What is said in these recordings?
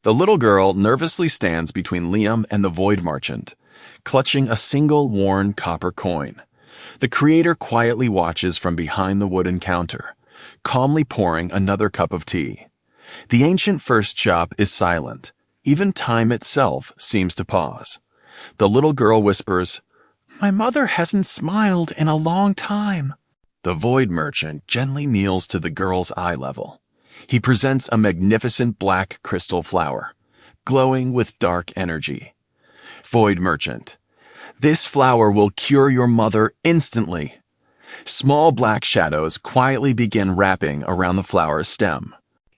The little girl nervously stands between Liam and the void merchant, clutching a single worn copper coin. The creator quietly watches from behind the wooden counter, calmly pouring another cup of tea. The ancient first shop is silent. Even time itself seems to pause. The little girl whispers, "My mother hasn't smiled in a long time." The void merchant gently kneels to the girl's eye level. He presents a magnificent black crystal flower, glowing with dark energy. Void merchant, "This flower will cure your mother instantly." Small black shadows quietly begin wrapping around the flower's stem.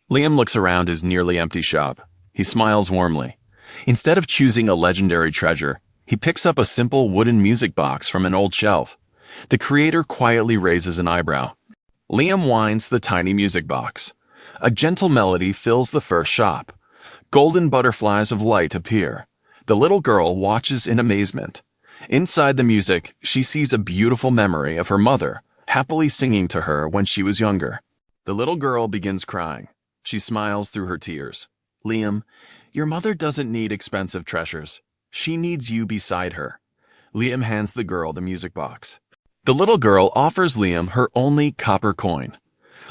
Liam looks around his nearly empty shop. He smiles warmly. Instead of choosing a legendary treasure, he picks up a simple wooden music box from an old shelf. The creator quietly raises an eyebrow. Liam winds the tiny music box. A gentle melody fills the first shop. Golden butterflies of light appear. The little girl watches in amazement. Inside the music, she sees a beautiful memory of her mother, happily singing to her when she was younger. The little girl begins crying. She smiles through her tears. "Liam, your mother doesn't need expensive treasures. She needs you beside her." Liam hands the girl the music box. The little girl offers Liam her only copper coin.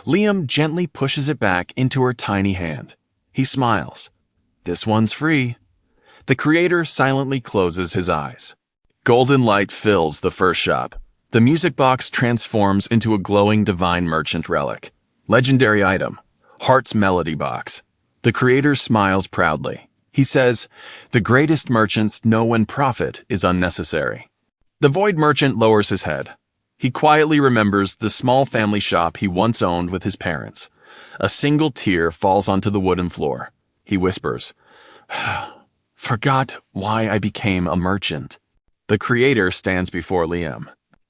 Liam gently pushes it back into her tiny hand. He smiles. "This one's free." The creator silently closes his eyes. Golden light fills the first shop. The music box transforms into a glowing divine merchant relic. Legendary item, Heart's Melody Box. The creator smiles proudly. He says, "The greatest merchants know when profit is unnecessary." The void merchant lowers his head. He quietly remembers the small family shop he once owned with his parents. A single tear falls onto the wooden floor. He whispers, "Forgot why I became a merchant." The creator stands before Liam.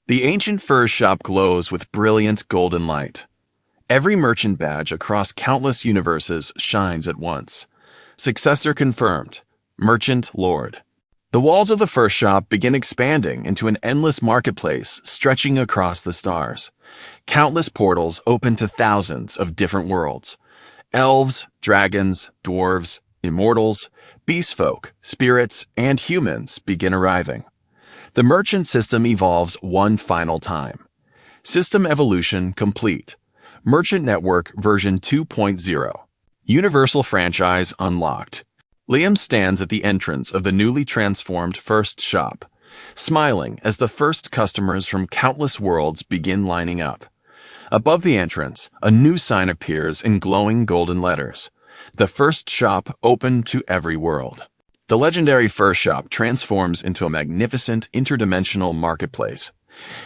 The ancient furs shop glows with brilliant golden light. Every merchant badge across countless universes shines at once. Successor confirmed. Merchant Lord. The walls of the first shop begin expanding into an endless marketplace stretching across the stars. Countless portals open to thousands of different worlds. Elves, dragons, dwarves, immortals, beastfolk, spirits, and humans begin arriving. The merchant system evolves one final time. System evolution complete. Merchant Network version 2.0. Universal franchise unlocked. Liam stands at the entrance of the newly transformed first shop, smiling as the first customers from countless worlds begin lining up. Above the entrance, a new sign appears in glowing golden letters. The first shop open to every world. The legendary first shop transforms into a magnificent interdimensional marketplace.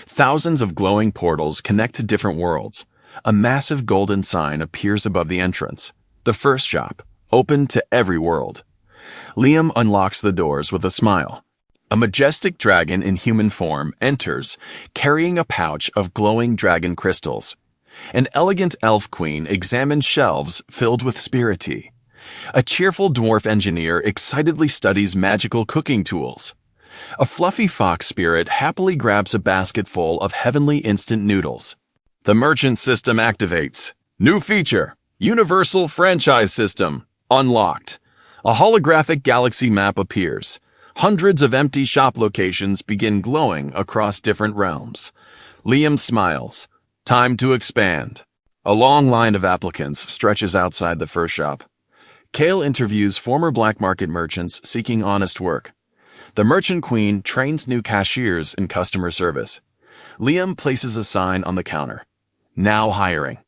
Thousands of glowing portals connect to different worlds. A massive golden sign appears above the entrance. The first shop, open to every world. Liam unlocks the doors with a smile. A majestic dragon in human form enters, carrying a pouch of glowing dragon crystals. An elegant elf queen examines shelves filled with spirit tea. A cheerful dwarf engineer excitedly studies magical cooking tools. A fluffy fox spirit happily grabs a basket full of heavenly instant noodles. The merchant system activates. New feature, Universal Franchise System, unlocked. A holographic galaxy map appears. Hundreds of empty shop locations begin glowing across different realms. Liam smiles. Time to expand. A long line of applicants stretches outside the first shop. Kale interviews former black market merchants seeking honest work. The merchant queen trains new cashiers in customer service. Liam places a sign on the counter. Now hiring.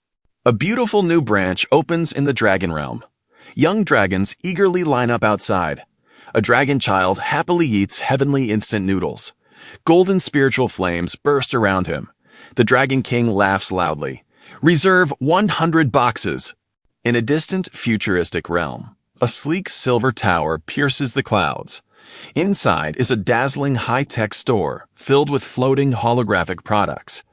A beautiful new branch opens in the dragon realm. Young dragons eagerly line up outside. A dragon child happily eats heavenly instant noodles. Golden spiritual flames burst around him. The Dragon King laughs loudly. Reserve 100 boxes. In a distant futuristic realm, a sleek silver tower pierces the clouds. Inside is a dazzling high-tech store filled with floating holographic products.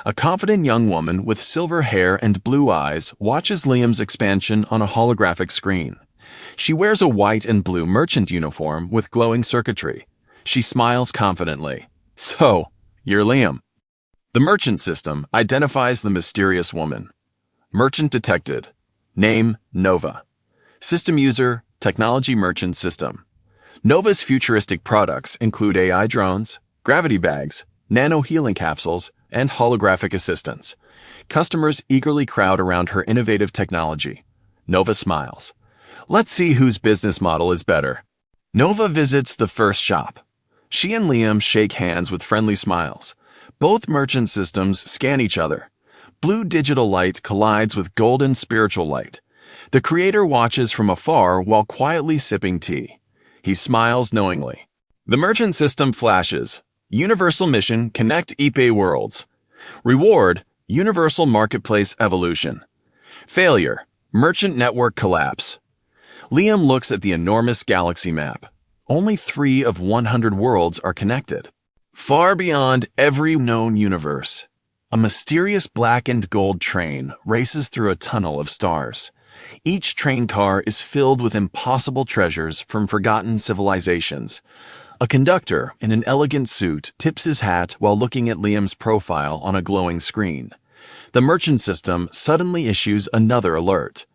A confident young woman with silver hair and blue eyes watches Liam's expansion on a holographic screen. She wears a white and blue merchant uniform with glowing circuitry. She smiles confidently. "So, you're Liam." The merchant system identifies the mysterious woman. Merchant detected. Name, Nova. System user, Technology Merchant System. Nova's futuristic products include AI drones, gravity bags, nano healing capsules, and holographic assistants. Customers eagerly crowd around her innovative technology. Nova smiles. Let's see whose business model is better. Nova visits the first shop. She and Liam shake hands with friendly smiles. Both merchant systems scan each other. Blue digital light collides with golden spiritual light. The creator watches from afar while quietly sipping tea. He smiles knowingly. The merchant system flashes. Universal mission, connect Ipe worlds. Reward, universal marketplace evolution. Failure, merchant network collapse. Liam looks at the enormous galaxy map. Only 3 of 100 worlds are connected. Far beyond every known universe, a mysterious black and gold train races through a tunnel of stars. Each train car is filled with impossible treasures from forgotten civilizations. A conductor in an elegant suit tips his hat while looking at Liam's profile on a glowing screen. The merchant system suddenly issues another alert.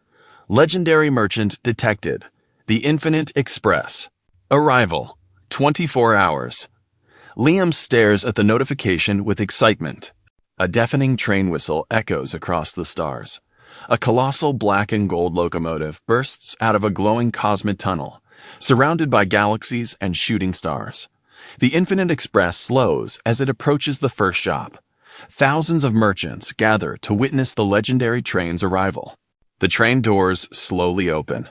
Legendary merchant detected. The Infinite Express. Arrival. 24 hours. Liam stares at the notification with excitement. A deafening train whistle echoes across the stars. A colossal black and gold locomotive bursts out of a glowing cosmic tunnel, surrounded by galaxies and shooting stars. The Infinite Express slows as it approaches the first shop. Thousands of merchants gather to witness the legendary train's arrival. The train doors slowly open.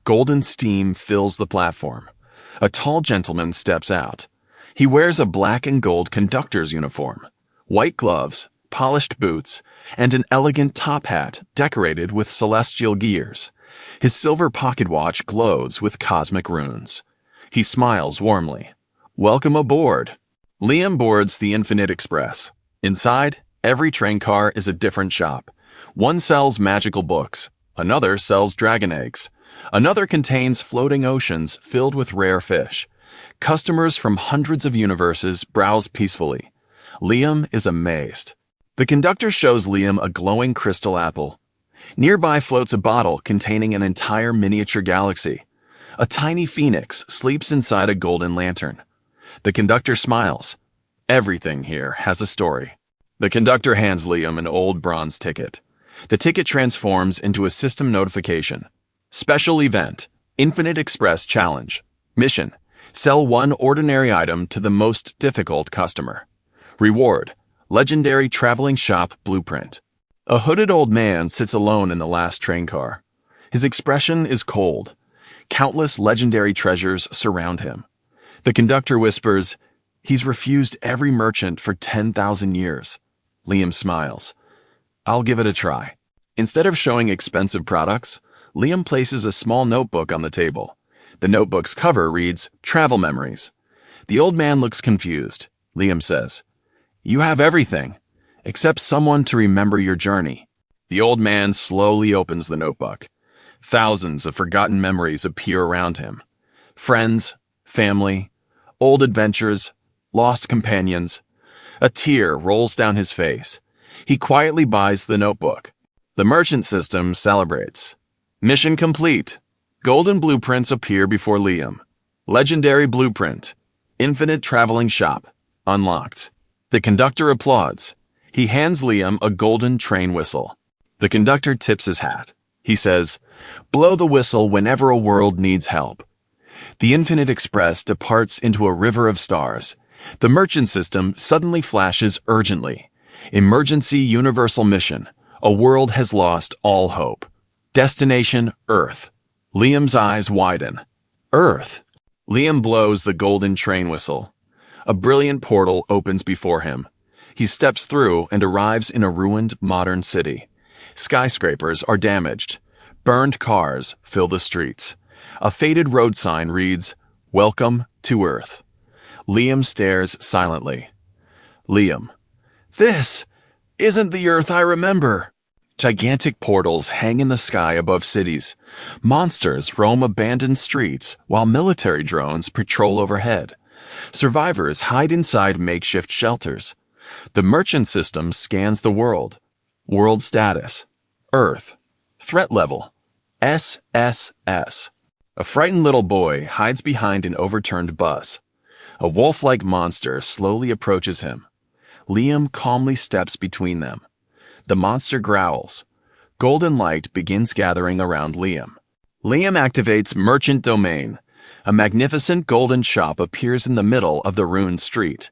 Golden steam fills the platform. A tall gentleman steps out. He wears a black and gold conductor's uniform, white gloves, polished boots, and an elegant top hat decorated with celestial gears. His silver pocket watch glows with cosmic runes. He smiles warmly. Welcome aboard. Liam boards the Infinite Express. Inside, every train car is a different shop. One sells magical books. Another sells dragon eggs. Another contains floating oceans filled with rare fish. Customers from hundreds of universes browse peacefully. Liam is amazed. The conductor shows Liam a glowing crystal apple. Nearby floats a bottle containing an entire miniature galaxy. A tiny phoenix sleeps inside a golden lantern. The conductor smiles. Everything here has a story. The conductor hands Liam an old bronze ticket. The ticket transforms into a system notification. Special event, Infinite Express Challenge. Mission, sell one ordinary item to the most difficult customer. Reward, legendary traveling shop blueprint. A hooded old man sits alone in the last train car. His expression is cold. Countless legendary treasures surround him. The conductor whispers, "He's refused every merchant for 10,000 years. Liam smiles. I'll give it a try. Instead of showing expensive products, Liam places a small notebook on the table. The notebook's cover reads, Travel Memories. The old man looks confused. Liam says, "You have everything, except someone to remember your journey." The old man slowly opens the notebook. Thousands of forgotten memories appear around him. Friends, family, old adventures, lost companions. A tear rolls down his face. He quietly buys the notebook. The merchant system celebrates. Mission complete. Golden blueprints appear before Liam. Legendary blueprint. Infinite traveling shop. Unlocked. The conductor applauds. He hands Liam a golden train whistle. The conductor tips his hat. He says, "Blow the whistle whenever a world needs help." The Infinite Express departs into a river of stars. The merchant system suddenly flashes urgently. Emergency universal mission. A world has lost all hope. Destination Earth. Liam's eyes widen. Earth. Liam blows the golden train whistle. A brilliant portal opens before him. He steps through and arrives in a ruined modern city. Skyscrapers are damaged. Burned cars fill the streets. A faded road sign reads, "Welcome to Earth." Liam stares silently. Liam. This isn't the Earth I remember. Gigantic portals hang in the sky above cities. Monsters roam abandoned streets while military drones patrol overhead. Survivors hide inside makeshift shelters. The merchant system scans the world. World status. Earth. Threat level. SSS. A frightened little boy hides behind an overturned bus. A wolf-like monster slowly approaches him. Liam calmly steps between them. The monster growls. Golden light begins gathering around Liam. Liam activates Merchant Domain. A magnificent golden shop appears in the middle of the ruined street.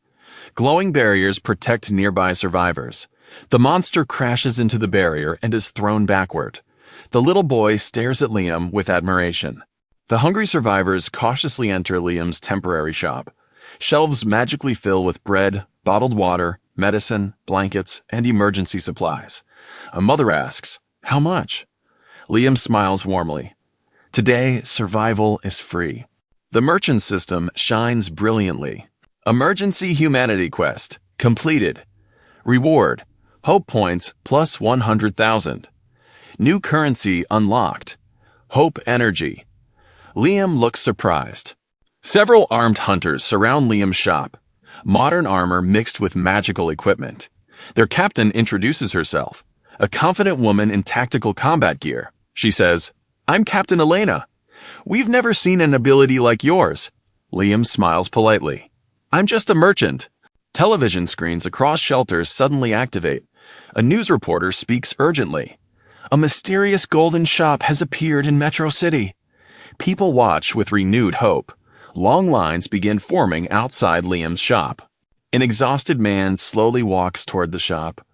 Glowing barriers protect nearby survivors. The monster crashes into the barrier and is thrown backward. The little boy stares at Liam with admiration. The hungry survivors cautiously enter Liam's temporary shop. Shelves magically fill with bread, bottled water, medicine, blankets, and emergency supplies. A mother asks, "How much?" Liam smiles warmly. Today, survival is free. The merchant system shines brilliantly. Emergency Humanity Quest completed. Reward: Hope Points plus 100,000. New currency unlocked. Hope Energy. Liam looks surprised. Several armed hunters surround Liam's shop. Modern armor mixed with magical equipment. Their captain introduces herself. A confident woman in tactical combat gear. She says, "I'm Captain Elena. We've never seen an ability like yours." Liam smiles politely. "I'm just a merchant." Television screens across shelters suddenly activate. A news reporter speaks urgently. "A mysterious golden shop has appeared in Metro City." People watch with renewed hope. Long lines begin forming outside Liam's shop. An exhausted man slowly walks toward the shop.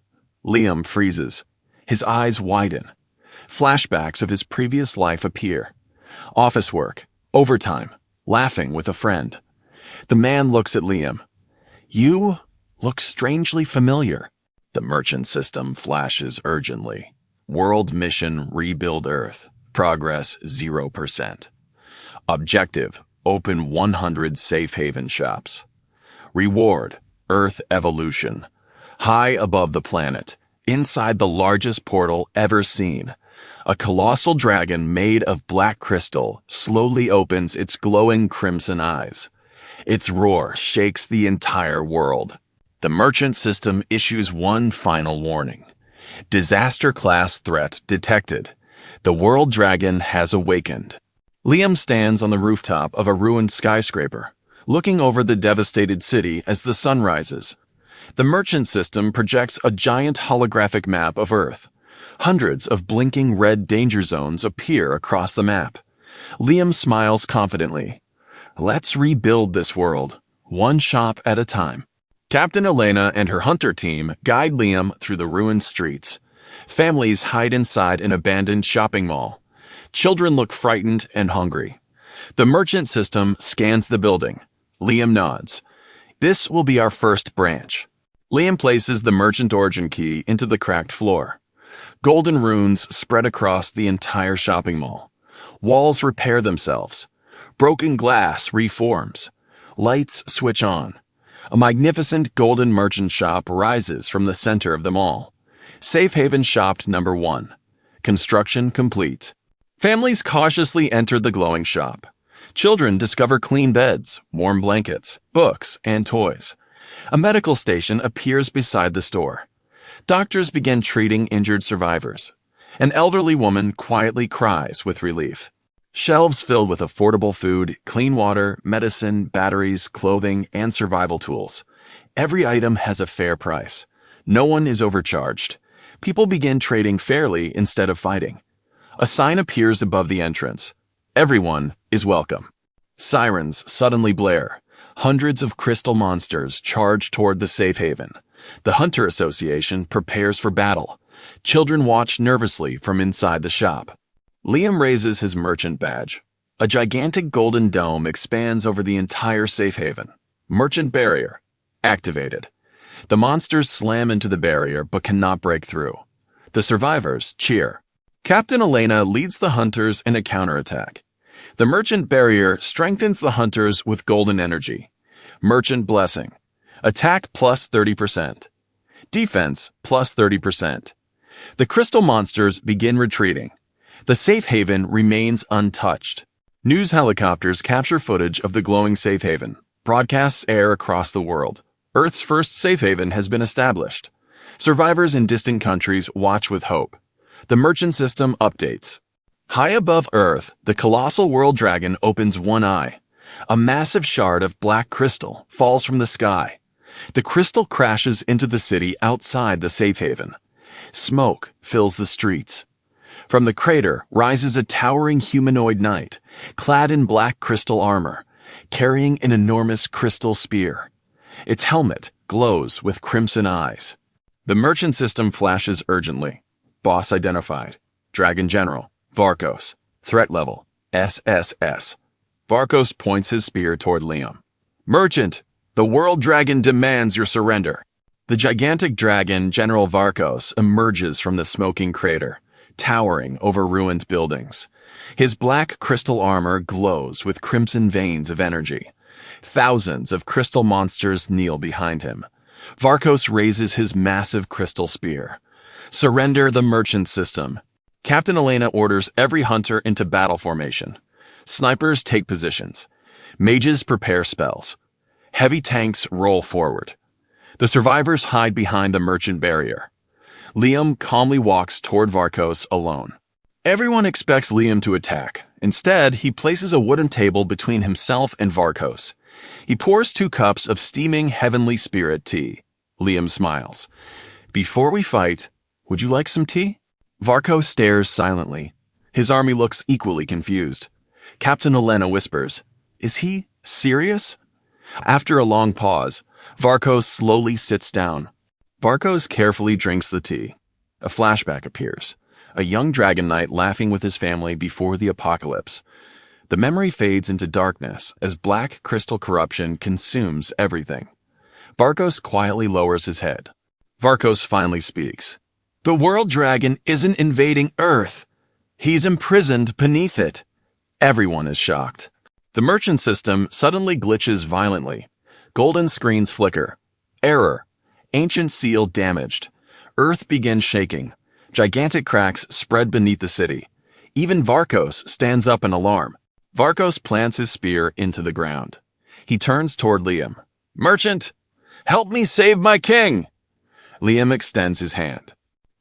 Liam freezes. His eyes widen. Flashbacks of his previous life appear. Office work, overtime, laughing with a friend. The man looks at Liam. "You look strangely familiar." The merchant system flashes urgently. World mission: rebuild Earth. Progress 0%. Objective: open 100 safe haven shops. Reward: Earth evolution. High above the planet, inside the largest portal ever seen, a colossal dragon made of black crystal slowly opens its glowing crimson eyes. Its roar shakes the entire world. The merchant system issues one final warning. Disaster class threat detected. The world dragon has awakened. Liam stands on the rooftop of a ruined skyscraper, looking over the devastated city as the sun rises. The merchant system projects a giant holographic map of Earth. Hundreds of blinking red danger zones appear across the map. Liam smiles confidently. Let's rebuild this world, one shop at a time. Captain Elena and her hunter team guide Liam through the ruined streets. Families hide inside an abandoned shopping mall. Children look frightened and hungry. The merchant system scans the building. Liam nods. This will be our first branch. Liam places the merchant origin key into the cracked floor. Golden runes spread across the entire shopping mall. Walls repair themselves. Broken glass reforms. Lights switch on. A magnificent golden merchant shop rises from the center of the mall. Safe Haven Shop number 1. Construction complete. Families cautiously enter the glowing shop. Children discover clean beds, warm blankets, books, and toys. A medical station appears beside the store. Doctors begin treating injured survivors. An elderly woman quietly cries with relief. Shelves filled with affordable food, clean water, medicine, batteries, clothing, and survival tools. Every item has a fair price. No one is overcharged. People begin trading fairly instead of fighting. A sign appears above the entrance. Everyone is welcome. Sirens suddenly blare. Hundreds of crystal monsters charge toward the safe haven. The Hunter Association prepares for battle. Children watch nervously from inside the shop. Liam raises his merchant badge. A gigantic golden dome expands over the entire safe haven. Merchant barrier activated. The monsters slam into the barrier but cannot break through. The survivors cheer. Captain Elena leads the hunters in a counterattack. The merchant barrier strengthens the hunters with golden energy. Merchant blessing. Attack plus 30%. Defense plus 30%. The crystal monsters begin retreating. The safe haven remains untouched. News helicopters capture footage of the glowing safe haven. Broadcasts air across the world. Earth's first safe haven has been established. Survivors in distant countries watch with hope. The merchant system updates. High above Earth, the colossal world dragon opens one eye. A massive shard of black crystal falls from the sky. The crystal crashes into the city outside the safe haven. Smoke fills the streets. From the crater rises a towering humanoid knight, clad in black crystal armor, carrying an enormous crystal spear. Its helmet glows with crimson eyes. The merchant system flashes urgently. Boss identified. Dragon General. Varkos. Threat level. SSS. Varkos points his spear toward Liam. Merchant! The world dragon demands your surrender. The gigantic dragon, General Varkos, emerges from the smoking crater, towering over ruined buildings. His black crystal armor glows with crimson veins of energy. Thousands of crystal monsters kneel behind him. Varkos raises his massive crystal spear. Surrender the merchant system. Captain Elena orders every hunter into battle formation. Snipers take positions. Mages prepare spells. Heavy tanks roll forward. The survivors hide behind the merchant barrier. Liam calmly walks toward Varkos alone. Everyone expects Liam to attack. Instead, he places a wooden table between himself and Varkos. He pours 2 cups of steaming heavenly spirit tea. Liam smiles. Before we fight, would you like some tea? Varkos stares silently. His army looks equally confused. Captain Elena whispers, Is he serious? After a long pause, Varkos slowly sits down. Varkos carefully drinks the tea. A flashback appears. A young dragon knight laughing with his family before the apocalypse. The memory fades into darkness as black crystal corruption consumes everything. Varkos quietly lowers his head. Varkos finally speaks. The world dragon isn't invading Earth. He's imprisoned beneath it. Everyone is shocked. The merchant system suddenly glitches violently. Golden screens flicker. Error. Ancient seal damaged. Earth begins shaking. Gigantic cracks spread beneath the city. Even Varkos stands up in alarm. Varkos plants his spear into the ground. He turns toward Liam. Merchant! Help me save my king! Liam extends his hand.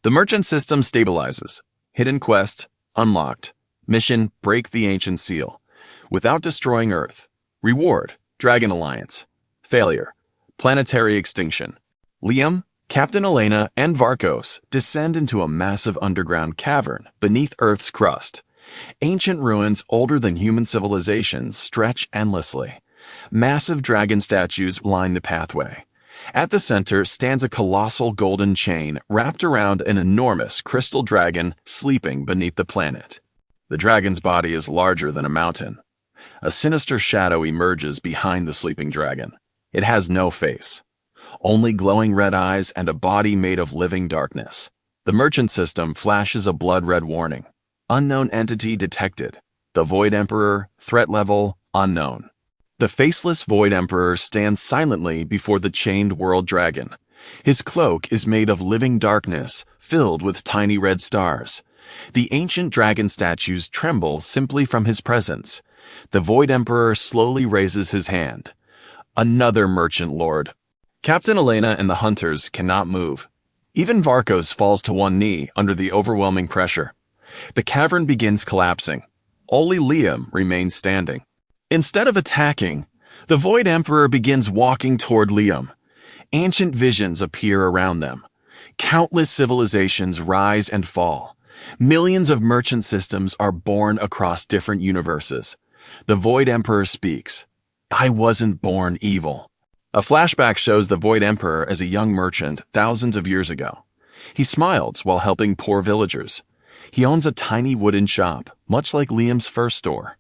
The merchant system stabilizes. Hidden quest, unlocked. Mission, break the ancient seal. Without destroying Earth. Reward, Dragon Alliance. Failure, planetary extinction. Liam, Captain Elena, and Varkos descend into a massive underground cavern beneath Earth's crust. Ancient ruins older than human civilizations stretch endlessly. Massive dragon statues line the pathway. At the center stands a colossal golden chain wrapped around an enormous crystal dragon sleeping beneath the planet. The dragon's body is larger than a mountain. A sinister shadow emerges behind the sleeping dragon. It has no face. Only glowing red eyes and a body made of living darkness. The merchant system flashes a blood-red warning. Unknown entity detected. The Void Emperor, threat level, unknown. The faceless Void Emperor stands silently before the chained world dragon. His cloak is made of living darkness, filled with tiny red stars. The ancient dragon statues tremble simply from his presence. The Void Emperor slowly raises his hand. Another merchant lord. Captain Elena and the hunters cannot move. Even Varkos falls to one knee under the overwhelming pressure. The cavern begins collapsing. Only Liam remains standing. Instead of attacking, the Void Emperor begins walking toward Liam. Ancient visions appear around them. Countless civilizations rise and fall. Millions of merchant systems are born across different universes. The Void Emperor speaks. I wasn't born evil. A flashback shows the Void Emperor as a young merchant thousands of years ago. He smiled while helping poor villagers. He owns a tiny wooden shop, much like Liam's first store.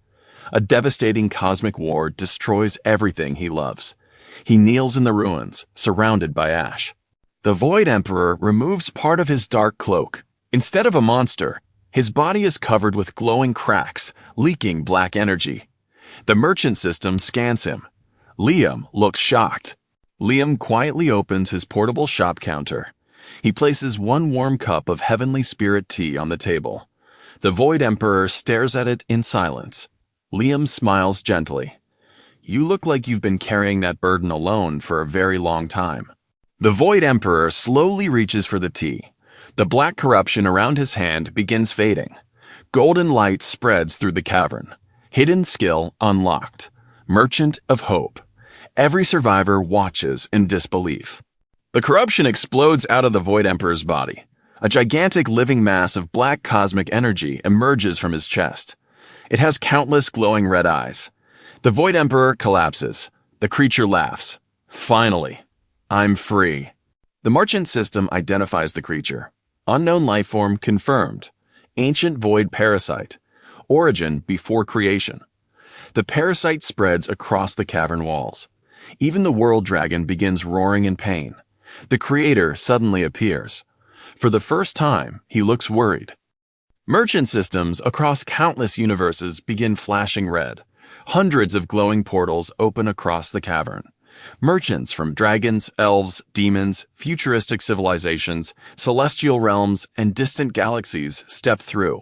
A devastating cosmic war destroys everything he loves. He kneels in the ruins, surrounded by ash. The Void Emperor removes part of his dark cloak. Instead of a monster, his body is covered with glowing cracks, leaking black energy. The merchant system scans him. Liam looks shocked. Liam quietly opens his portable shop counter. He places one warm cup of heavenly spirit tea on the table. The Void Emperor stares at it in silence. Liam smiles gently. You look like you've been carrying that burden alone for a very long time. The Void Emperor slowly reaches for the tea. The black corruption around his hand begins fading. Golden light spreads through the cavern. Hidden skill unlocked. Merchant of hope. Every survivor watches in disbelief. The corruption explodes out of the Void Emperor's body. A gigantic living mass of black cosmic energy emerges from his chest. It has countless glowing red eyes. The Void Emperor collapses. The creature laughs. Finally, I'm free. The merchant system identifies the creature. Unknown life form confirmed. Ancient void parasite. Origin before creation. The parasite spreads across the cavern walls. Even the world dragon begins roaring in pain. The creator suddenly appears. For the first time, he looks worried. Merchant systems across countless universes begin flashing red. Hundreds of glowing portals open across the cavern. Merchants from dragons, elves, demons, futuristic civilizations, celestial realms, and distant galaxies step through,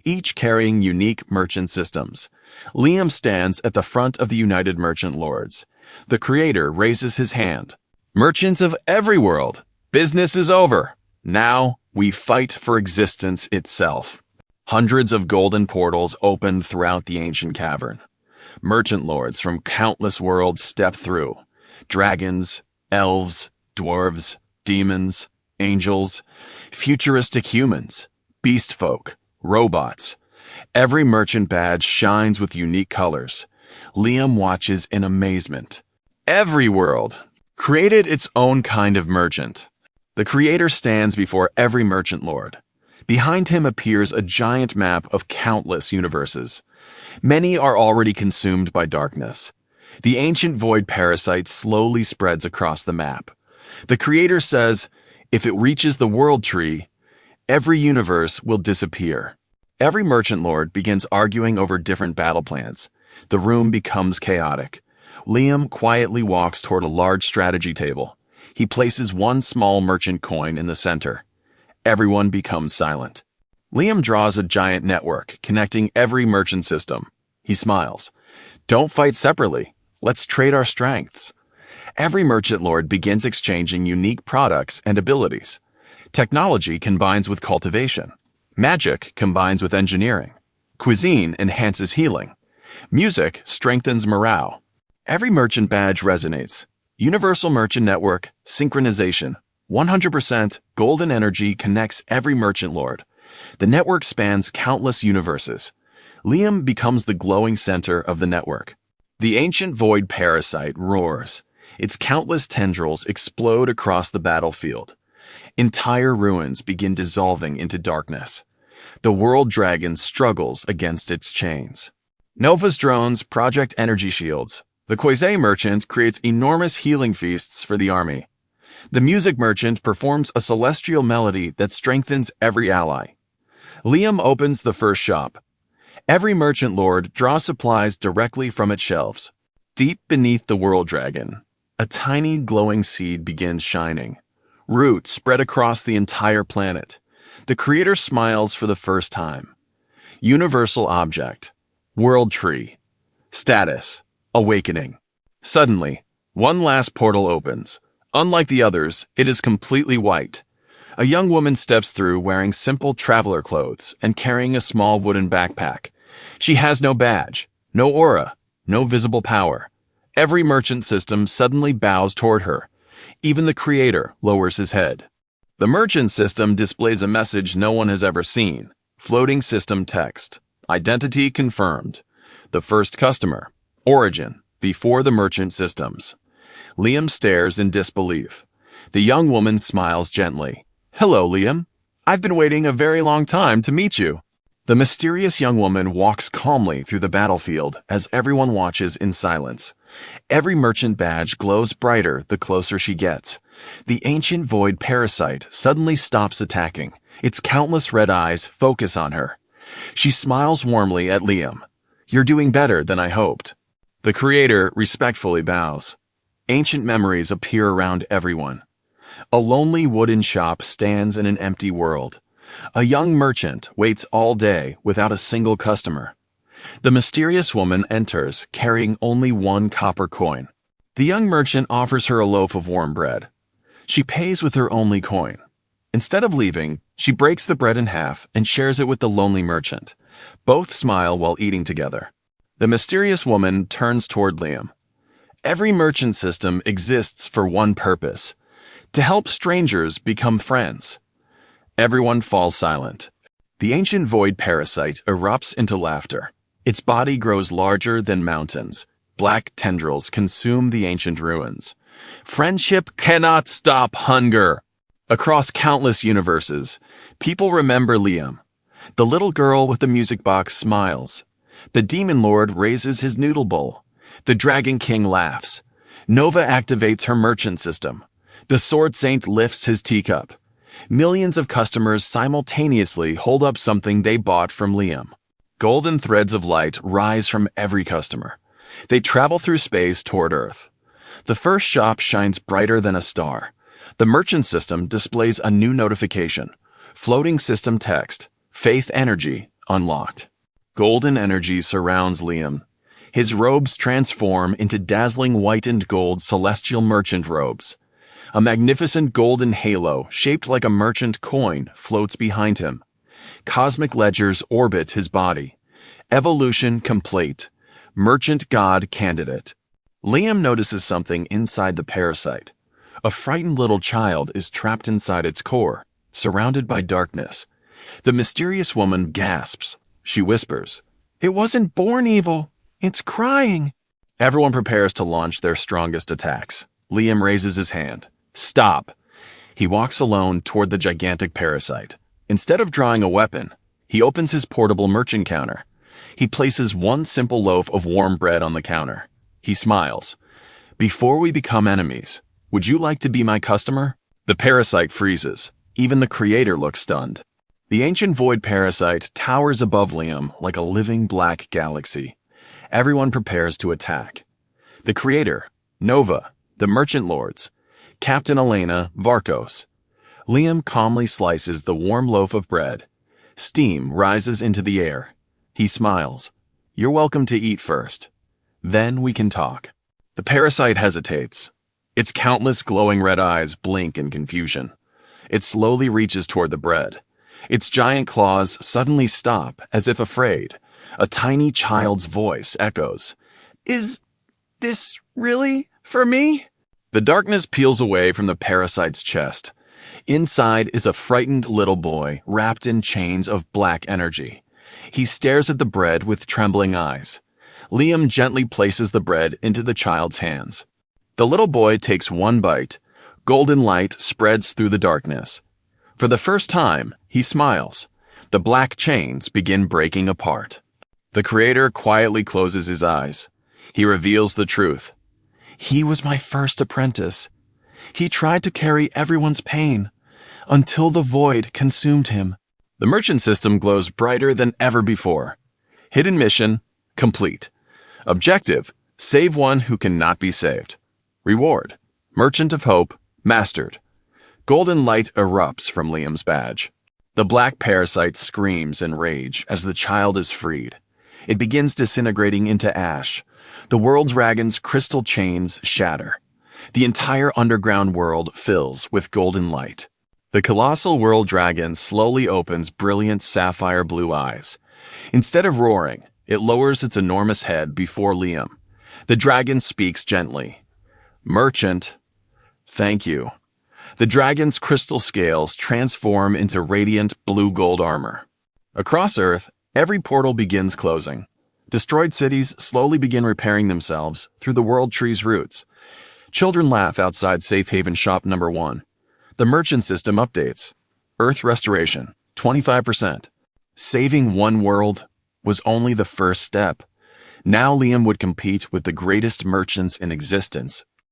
each carrying unique merchant systems. Liam stands at the front of the United Merchant Lords. The creator raises his hand. Merchants of every world, business is over. Now we fight for existence itself. Hundreds of golden portals open throughout the ancient cavern. Merchant lords from countless worlds step through. Dragons, elves, dwarves, demons, angels, futuristic humans, beast folk, robots. Every merchant badge shines with unique colors. Liam watches in amazement. Every world created its own kind of merchant. The creator stands before every merchant lord. Behind him appears a giant map of countless universes. Many are already consumed by darkness. The ancient void parasite slowly spreads across the map. The creator says, if it reaches the world tree, every universe will disappear. Every merchant lord begins arguing over different battle plans. The room becomes chaotic. Liam quietly walks toward a large strategy table. He places one small merchant coin in the center. Everyone becomes silent. Liam draws a giant network connecting every merchant system. He smiles. Don't fight separately. Let's trade our strengths. Every merchant lord begins exchanging unique products and abilities. Technology combines with cultivation. Magic combines with engineering. Cuisine enhances healing. Music strengthens morale. Every merchant badge resonates. Universal Merchant Network, synchronization. 100% golden energy connects every merchant lord. The network spans countless universes. Liam becomes the glowing center of the network. The ancient void parasite roars. Its countless tendrils explode across the battlefield. Entire ruins begin dissolving into darkness. The world dragon struggles against its chains. Nova's drones project energy shields. The Quasi merchant creates enormous healing feasts for the army. The music merchant performs a celestial melody that strengthens every ally. Liam opens the first shop. Every merchant lord draws supplies directly from its shelves. Deep beneath the world dragon, a tiny glowing seed begins shining. Roots spread across the entire planet. The creator smiles for the first time. Universal object. World tree. Status. Awakening. Suddenly, one last portal opens. Unlike the others, it is completely white. A young woman steps through wearing simple traveler clothes and carrying a small wooden backpack. She has no badge, no aura, no visible power. Every merchant system suddenly bows toward her. Even the creator lowers his head. The merchant system displays a message no one has ever seen. Floating system text. Identity confirmed. The first customer. Origin. Before the merchant systems. Liam stares in disbelief. The young woman smiles gently. Hello, Liam. I've been waiting a very long time to meet you. The mysterious young woman walks calmly through the battlefield as everyone watches in silence. Every merchant badge glows brighter the closer she gets. The ancient void parasite suddenly stops attacking. Its countless red eyes focus on her. She smiles warmly at Liam. You're doing better than I hoped. The creator respectfully bows. Ancient memories appear around everyone. A lonely wooden shop stands in an empty world. A young merchant waits all day without a single customer. The mysterious woman enters, carrying only one copper coin. The young merchant offers her a loaf of warm bread. She pays with her only coin. Instead of leaving, she breaks the bread in half and shares it with the lonely merchant. Both smile while eating together. The mysterious woman turns toward Liam. Every merchant system exists for one purpose: to help strangers become friends. Everyone falls silent. The ancient void parasite erupts into laughter. Its body grows larger than mountains. Black tendrils consume the ancient ruins. Friendship cannot stop hunger. Across countless universes, people remember Liam. The little girl with the music box smiles. The demon lord raises his noodle bowl. The dragon king laughs. Nova activates her merchant system. The sword saint lifts his teacup. Millions of customers simultaneously hold up something they bought from Liam. Golden threads of light rise from every customer. They travel through space toward Earth. The first shop shines brighter than a star. The merchant system displays a new notification. Floating system text. Faith energy unlocked. Golden energy surrounds Liam. His robes transform into dazzling white and gold celestial merchant robes. A magnificent golden halo, shaped like a merchant coin, floats behind him. Cosmic ledgers orbit his body. Evolution complete. Merchant god candidate. Liam notices something inside the parasite. A frightened little child is trapped inside its core, surrounded by darkness. The mysterious woman gasps. She whispers, "It wasn't born evil. It's crying." Everyone prepares to launch their strongest attacks. Liam raises his hand. "Stop." He walks alone toward the gigantic parasite. Instead of drawing a weapon, he opens his portable merchant counter. He places one simple loaf of warm bread on the counter. He smiles. "Before we become enemies, would you like to be my customer?" The parasite freezes. Even the creator looks stunned. The ancient void parasite towers above Liam like a living black galaxy. Everyone prepares to attack. The creator, Nova, the merchant lords, Captain Elena, Varkos. Liam calmly slices the warm loaf of bread. Steam rises into the air. He smiles. "You're welcome to eat first. Then we can talk." The parasite hesitates. Its countless glowing red eyes blink in confusion. It slowly reaches toward the bread. Its giant claws suddenly stop, as if afraid. A tiny child's voice echoes. "Is this really for me?" The darkness peels away from the parasite's chest. Inside is a frightened little boy wrapped in chains of black energy. He stares at the bread with trembling eyes. Liam gently places the bread into the child's hands. The little boy takes one bite. Golden light spreads through the darkness. For the first time, he smiles. The black chains begin breaking apart. The creator quietly closes his eyes. He reveals the truth. "He was my first apprentice. He tried to carry everyone's pain until the void consumed him." The merchant system glows brighter than ever before. Hidden mission complete. Objective: save one who cannot be saved. Reward: Merchant of Hope mastered. Golden light erupts from Liam's badge. The black parasite screams in rage as the child is freed. It begins disintegrating into ash. The world dragon's crystal chains shatter. The entire underground world fills with golden light. The colossal world dragon slowly opens brilliant sapphire blue eyes. Instead of roaring, it lowers its enormous head before Liam. The dragon speaks gently. "Merchant, thank you." The dragon's crystal scales transform into radiant blue-gold armor. Across Earth, every portal begins closing. Destroyed cities slowly begin repairing themselves through the world tree's roots. Children laugh outside Safe Haven Shop Number 1. The merchant system updates. Earth restoration, 25%. Saving one world was only the first step. Now Liam would compete with the greatest merchants in existence